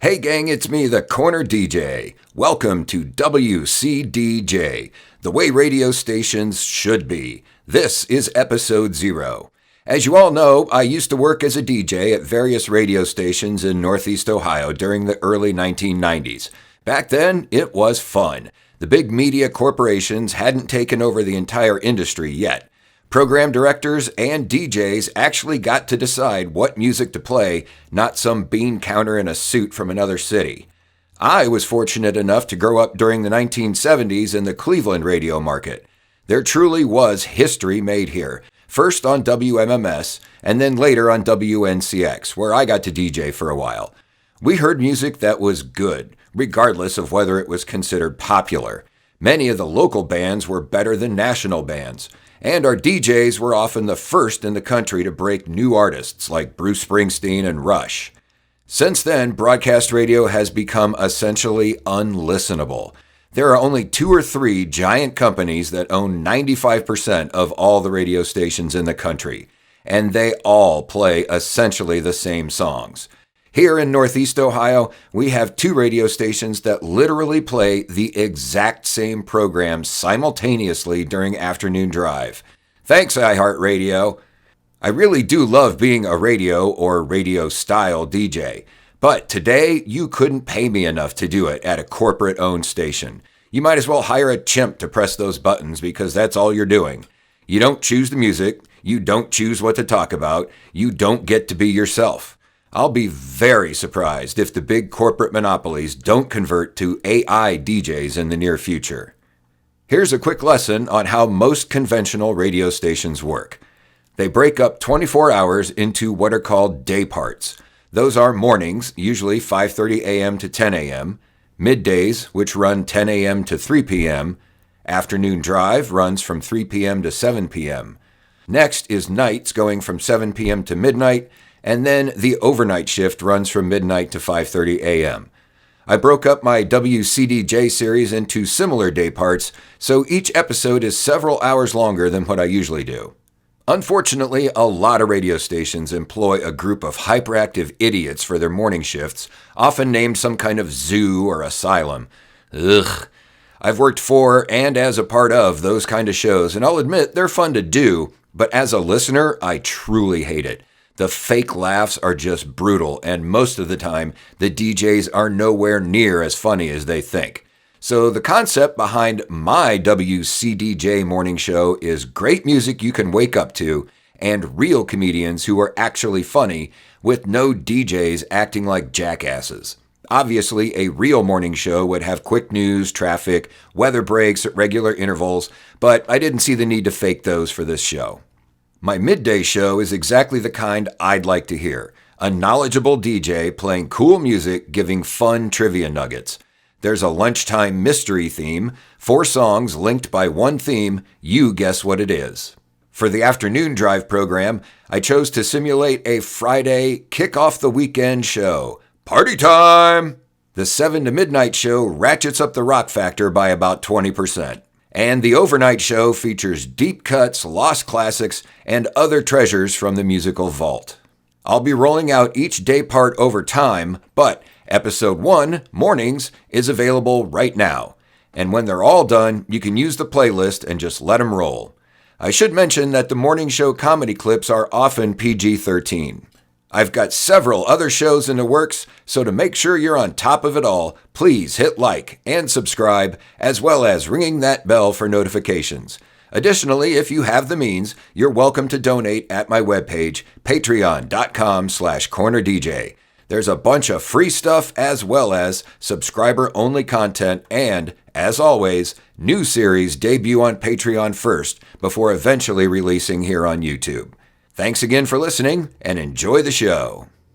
Hey gang, it's me, the Corner DJ. Welcome to WCDJ, the way radio stations should be. This is episode 0. As you all know, I used to work as a DJ at various radio stations in Northeast Ohio during the early 1990s. Back then, it was fun. The big media corporations hadn't taken over the entire industry yet. Program directors and DJs actually got to decide what music to play, not some bean counter in a suit from another city. I was fortunate enough to grow up during the 1970s in the Cleveland radio market. There truly was history made here, first on WMMS and then later on WNCX, where I got to DJ for a while. We heard music that was good, regardless of whether it was considered popular. Many of the local bands were better than national bands. And our DJs were often the first in the country to break new artists like Bruce Springsteen and Rush. Since then, broadcast radio has become essentially unlistenable. There are only 2 or 3 giant companies that own 95% of all the radio stations in the country, and they all play essentially the same songs. Here in Northeast Ohio, we have 2 radio stations that literally play the exact same program simultaneously during afternoon drive. Thanks, iHeartRadio. I really do love being a radio or radio-style DJ, but today you couldn't pay me enough to do it at a corporate-owned station. You might as well hire a chimp to press those buttons because that's all you're doing. You don't choose the music, you don't choose what to talk about, you don't get to be yourself. I'll be very surprised if the big corporate monopolies don't convert to AI DJs in the near future. Here's a quick lesson on how most conventional radio stations work. They break up 24 hours into what are called day parts. Those are mornings, usually 5:30 a.m. to 10 a.m., middays, which run 10 a.m. to 3 p.m., afternoon drive runs from 3 p.m. to 7 p.m. Next is nights going from 7 p.m. to midnight, and then the overnight shift runs from midnight to 5:30 a.m. I broke up my WCDJ series into similar day parts, so each episode is several hours longer than what I usually do. Unfortunately, a lot of radio stations employ a group of hyperactive idiots for their morning shifts, often named some kind of zoo or asylum. Ugh. I've worked for and as a part of those kind of shows, and I'll admit they're fun to do, but as a listener, I truly hate it. The fake laughs are just brutal, and most of the time, the DJs are nowhere near as funny as they think. So the concept behind my WCDJ morning show is great music you can wake up to, and real comedians who are actually funny, with no DJs acting like jackasses. Obviously, a real morning show would have quick news, traffic, weather breaks at regular intervals, but I didn't see the need to fake those for this show. My midday show is exactly the kind I'd like to hear. A knowledgeable DJ playing cool music, giving fun trivia nuggets. There's a lunchtime mystery theme, 4 songs linked by one theme, you guess what it is. For the afternoon drive program, I chose to simulate a Friday kick-off-the-weekend show. Party time! The 7 to midnight show ratchets up the rock factor by about 20%. And the overnight show features deep cuts, lost classics, and other treasures from the musical vault. I'll be rolling out each day part over time, but episode 1, Mornings, is available right now. And when they're all done, you can use the playlist and just let them roll. I should mention that the morning show comedy clips are often PG-13. I've got several other shows in the works, so to make sure you're on top of it all, please hit like and subscribe, as well as ringing that bell for notifications. Additionally, if you have the means, you're welcome to donate at my webpage, patreon.com/cornerdj. There's a bunch of free stuff as well as subscriber-only content and, as always, new series debut on Patreon first before eventually releasing here on YouTube. Thanks again for listening, and enjoy the show.